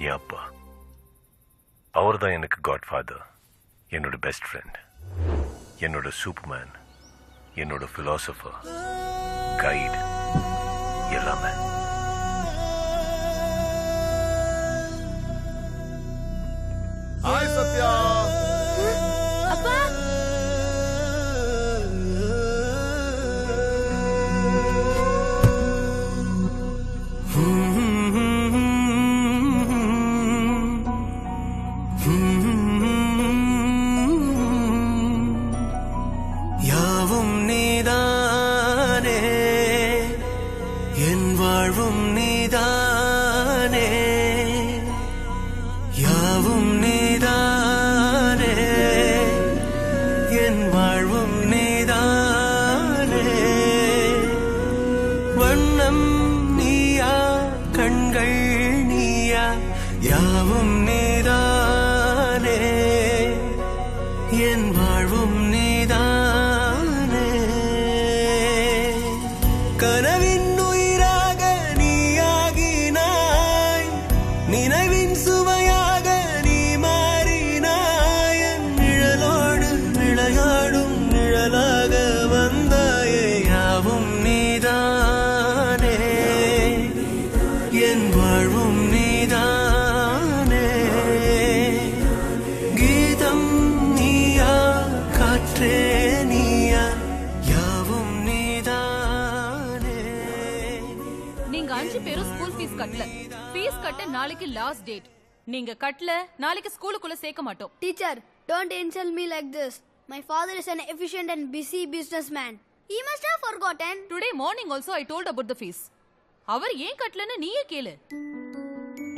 என் அப்பா. அவர் தான் எனக்கு காட்ஃபாதர், என்னோட பெஸ்ட் ஃப்ரெண்ட், என்னோட சூப்பர்மேன், என்னோட ஃபிலாசபர், கைடு, எல்லாமே. ஹாய் சத்யா. அப்பா யாவும் நீதானே, என் வாழ்வும் நீதானே, யாவும் நீதானே, என் வாழ்வும் நீதானே, வண்ணம் நீயா, கண்கள் நீயா, யாவும் நீதானே, என் வாழ்வும் நீதானே, கனவின் உயிராக நீயாகினாய், நினைவின் சுவையாக நீ மாறினாய், என் நிழலோடு விளையாடும் நிழலாக வந்தாயே, யாவும் நீதானே, என் வாழ்வும் நீதானே, கீதம் நீயா, காற்றே நீயா, யாவும் நீதானே. நீங்க 5 பேரும் ஸ்கூல் ஃபீஸ் கட்டல. ஃபீஸ் கட்ட நாளைக்கு லாஸ்ட் டேட். நீங்க கட்டல, நாளைக்கு ஸ்கூலுக்குள்ள சேர்க்க மாட்டோம். Teacher, don't insult me like this. My father is an efficient and busy businessman. He must have forgotten. Today morning also I told about the fees. அவர் ஏன் கட்டலன்னு நீயே கேளு.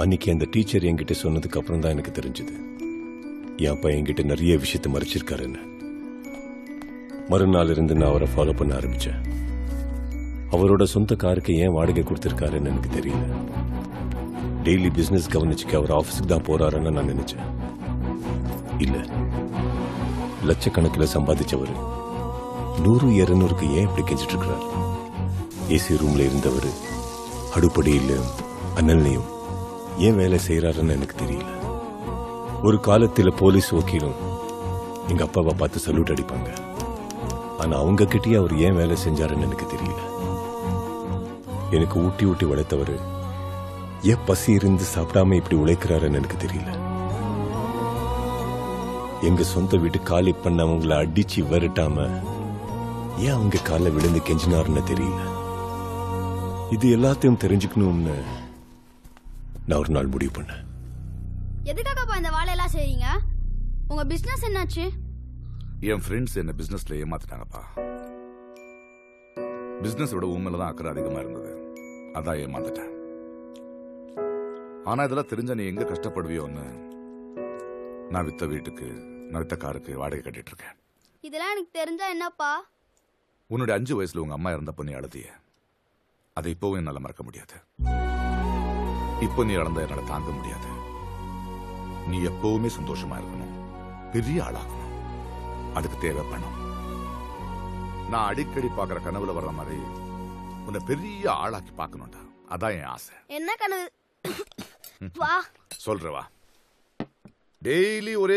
அன்னைக்கு அந்த டீச்சர் என்கிட்ட சொன்னதுக்கு அப்புறம் தான் எனக்கு தெரிஞ்சது என் அப்பா என்கிட்ட நிறைய விஷயத்தை மறைச்சிருக்காருன்னு. மறுநாள் இருந்து நான் அவரை ஃபாலோ பண்ண ஆரம்பிச்சேன். அவரோட சொந்த காருக்கு ஏன் வாடகை கொடுத்திருக்காருன்னு எனக்கு தெரியல. டெய்லி பிசினஸ் கவனிச்சுக்க அவர் ஆபீஸுக்கு தான் போறாருன்னு நான் நினைச்சேன். இல்ல, லட்சக்கணக்கில் சம்பாதிச்சவர் 100-200க்கு ஏன் இப்படி கெஞ்சிட்டு இருக்கிறார்? ஏசி ரூம்ல இருந்தவர் அடுப்படியிலும் அனல்லையும் ஏன் வேலை செய்யறாருன்னு எனக்கு தெரியல. ஒரு காலத்துல போலீஸ் வக்கீலும் எங்க அப்பாவை பார்த்து சல்யூட் அடிப்பாங்க. ஆனா அவங்க கிட்டயே அவர் ஏன் வேலை செஞ்சாருன்னு எனக்கு தெரியல. எனக்கு ஊட்டி ஊட்டி வளர்த்தவர் ஏன் பசி இருந்து சாப்பிடாம இப்படி உழைக்கிறாருன்னு எனக்கு தெரியல. எங்க சொந்த வீட்டு காலி பண்ண அவங்கள அடிச்சு விரட்டாம ஏன் அவங்க காலை விழுந்து கெஞ்சினாருன்னு தெரியல. இது எல்லாத்தையும் தெரிஞ்சுக்கணும்னு நான் ஒரு நாள் முடிவு பண்ணேன். எதுக்காகப்பா இந்த வேலையெல்லாம் செய்றீங்க? உங்க பிசினஸ் என்னாச்சு? என் ஃப்ரெண்ட்ஸ் என்ன பிசினஸ்ல ஏமாத்திட்டாங்கப்பா. பிசினஸோட உண்மையில தான் அக்கறை அதிகமா இருந்தது, அதான் ஏமாந்துட்டேன். ஆனா இதெல்லாம் தெரிஞ்சா நீ எங்க கஷ்டப்படுவியோன்னு நான் வித்த வீட்டுக்கு, நான் வித்த காருக்கு வாடகை கட்டிட்டு இருக்கேன். இதெல்லாம் எனக்கு தெரிஞ்சா என்னப்பா? உன்னுடைய 5 வயசுல உங்க அம்மா இறந்தப்ப நீ அழுதிய, அதை இப்பவும் என்னால மறக்க முடியாது. இப்போ நீ இழந்த என்னால தாங்க முடியாது. நீ எப்பவுமே சந்தோஷமா இருக்கணும், பெரிய ஆளாகணும். அதுக்கு தேவை பணம். நான் அடிக்கடி பாக்குற கனவுல வர்ற மாதிரி உன்னை பெரிய ஆளாக்கி பார்க்கணும்டா. அதான் என் ஆசை. என்ன கனவு? வா சொல்றவா. டெய்லி ஒரே